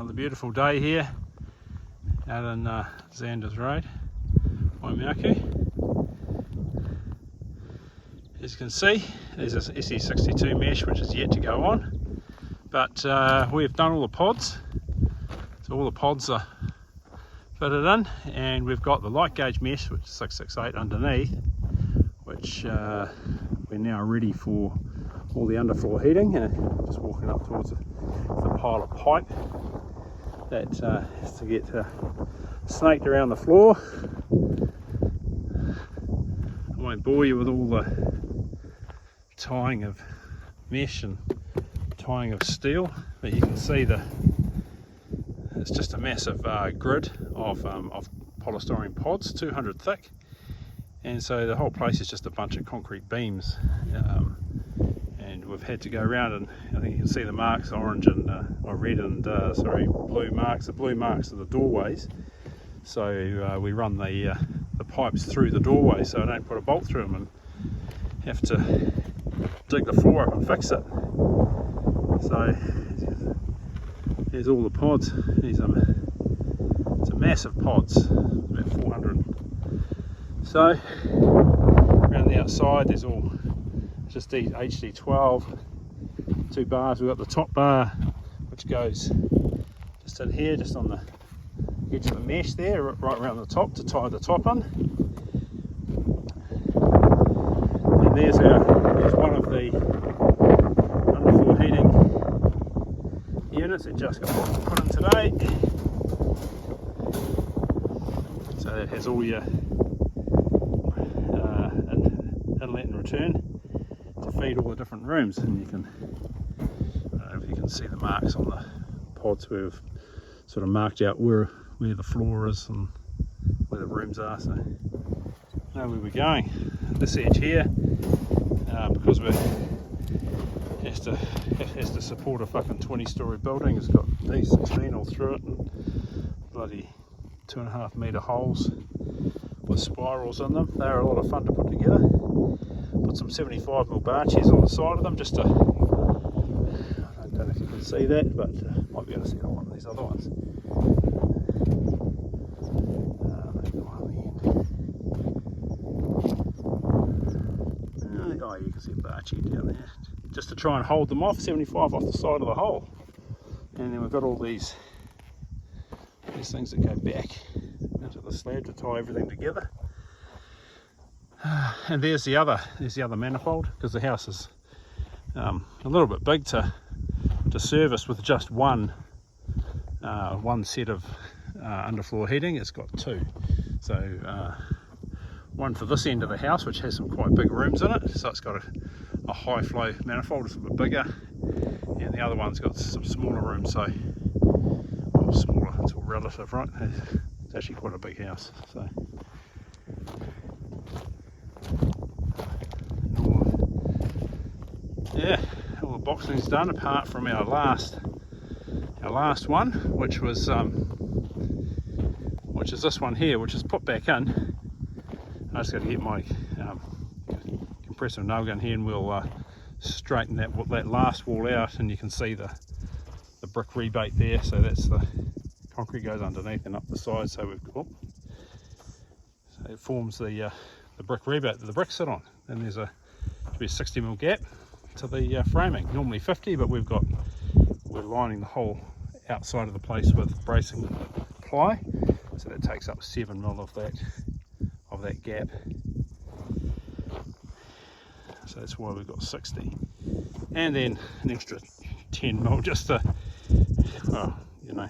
Another beautiful day here out in Zanders Road, Waimaku. As you can see, there's this SE62 mesh which is yet to go on, but we've done all the pods, so all the pods are fitted in, and we've got the light gauge mesh, which is 668 underneath, which we're now ready for all the underfloor heating. And just walking up towards the pile of pipe that has to get snaked around the floor. I won't bore you with all the tying of mesh and tying of steel, but you can see it's just a massive grid of polystyrene pods, 200 thick, and so the whole place is just a bunch of concrete beams, and we've had to go around, and I think you can see the marks, orange and red and blue marks. The blue marks are the doorways, so we run the pipes through the doorway so I don't put a bolt through them and have to dig the floor up and fix it. So there's all the pods. These are massive pods, about 400. So around the outside there's all just these HD12 2 bars. We've got the top bar which goes just in here, just on the edge of the mesh there, right around the top to tie the top in. And there's one of the underfloor heating units that just got put in today. So that has all your inlet and return to feed all the different rooms, and you can, I don't know if you can see the marks on the pods where we've sort of marked out where the floor is and where the rooms are, so know where we're going. This edge here, because it has to support a fucking 20-story building, it's got D16 all through it and bloody 2.5 metre holes with spirals in them. They're a lot of fun to put together. Put some 75mm bar chairs on the side of them just to, I don't know if you can see that, but might be able to see it on one of these other ones. Oh, you can see a bar chair down there, just to try and hold them off, 75 off the side of the hole. And then we've got all these things that go back into the slab to tie everything together. And there's the other manifold, because the house is a little bit big to service with just one set of underfloor heating. It's got 2, so one for this end of the house, which has some quite big rooms in it, so it's got a high flow manifold, it's a bit bigger, and the other one's got some smaller rooms, so, well, smaller, it's all relative, right? It's actually quite a big house. So yeah, all the boxing's done apart from our last one, which is this one here, which is put back in. I just got to get my compressor nail gun here, and we'll straighten that last wall out, and you can see the brick rebate there. So that's the concrete goes underneath and up the side. So so it forms the brick rebate that the bricks sit on. And there's a 60mm gap to the framing. Normally 50, but we're lining the whole outside of the place with bracing ply, so that takes up 7mm of that gap. So that's why we've got 60, and then an extra 10mm just to, well, you know,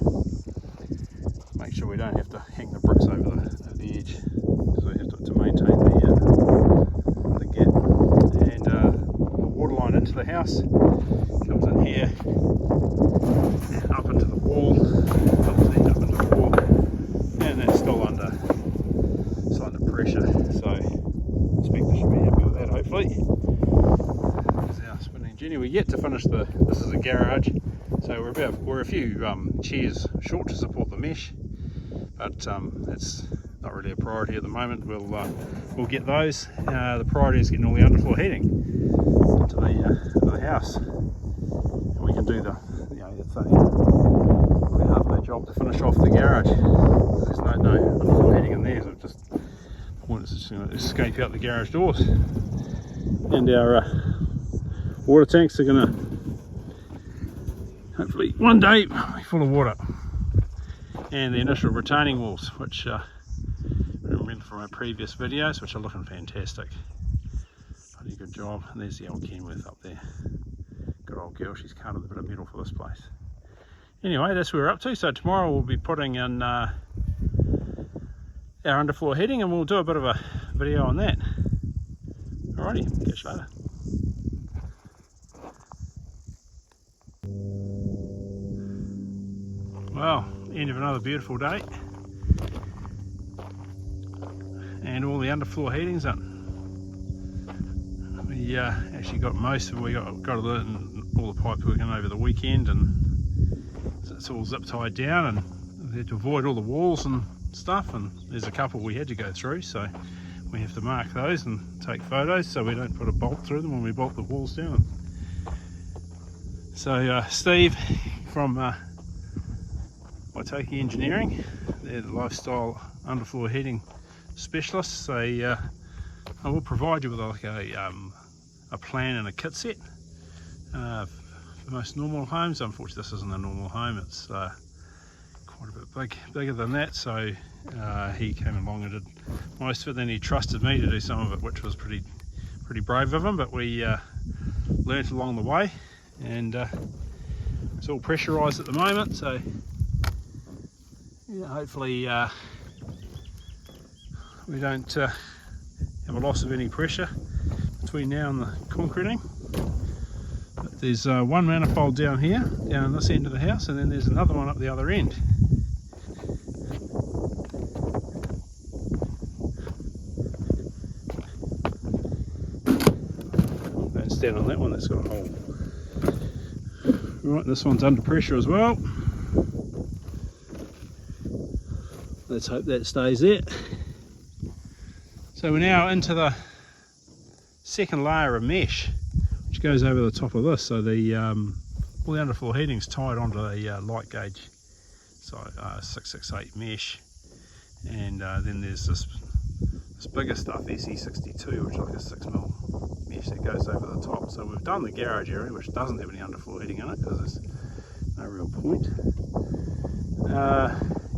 make sure we don't have to hang the bricks over the edge, because we have to maintain the gap. And the water line into the house comes in here and up into the wall, up into the wall, and that's still under pressure, so I expect they should be happy with that, hopefully. There's our spinning Jenny. We're yet to finish this is a garage, so we're a few chairs short to support the mesh, but it's not really a priority at the moment. We'll get those. The priority is getting all the underfloor heating to the house, and we can do the, you know, it's only 2.5 job to finish off the garage. There's no underfloor heating in there, so I've just wanted to escape out the garage doors. And our water tanks are going to hopefully one day be full of water. And the initial retaining walls, which I remember from our previous videos, which are looking fantastic. Bloody good job. And there's the old Kenworth up there. Good old girl, she's carted a bit of metal for this place. Anyway, that's where we're up to. So tomorrow we'll be putting in our underfloor heating, and we'll do a bit of a video on that. Alrighty, catch you later. Well, end of another beautiful day, and all the underfloor heating's in. We actually got most of it. We got all the pipe working over the weekend, and so it's all zip tied down, and we had to avoid all the walls and stuff, and there's a couple we had to go through, so we have to mark those and take photos so we don't put a bolt through them when we bolt the walls down. So Steve from Waitaki Engineering, they're the lifestyle underfloor heating specialists. They I will provide you with like a plan and a kit set for most normal homes. Unfortunately, this isn't a normal home. It's quite a bit bigger than that. So he came along and did most of it. Then he trusted me to do some of it, which was pretty brave of him. But we learnt along the way, and it's all pressurised at the moment. So yeah, hopefully we don't have a loss of any pressure between now and the concreting. But there's one manifold down here, down on this end of the house, and then there's another one up the other end. Don't stand on that one, that's got a hole. Right, this one's under pressure as well. Let's hope that stays there. So we're now into the second layer of mesh, which goes over the top of this. So the all the underfloor heating's tied onto the light gauge, so 668 mesh, and then there's this bigger stuff, SE62, which is like a 6mm mesh that goes over the top. So we've done the garage area, which doesn't have any underfloor heating in it because there's no real point.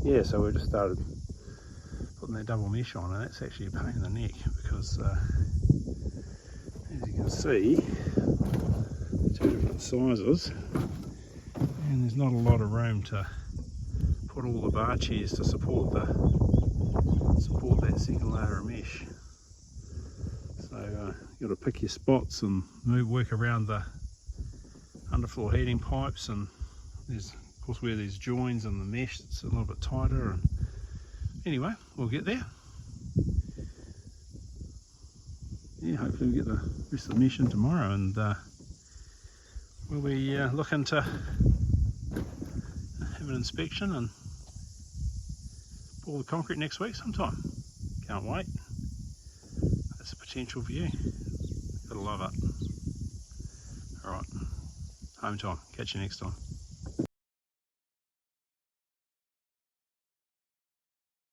Yeah, so we've just started putting that double mesh on, and that's actually a pain in the neck because as you can see, two different sizes, and there's not a lot of room to put all the bar chairs to support that second layer of mesh. So you've got to pick your spots and work around the underfloor heating pipes, and there's of course where there's joins and the mesh, it's a little bit tighter. And anyway, we'll get there. Yeah, hopefully we'll get the rest of the mesh in tomorrow, and we'll be looking to have an inspection and pour the concrete next week sometime. Can't wait. That's a potential view. Gotta love it. Alright, home time. Catch you next time.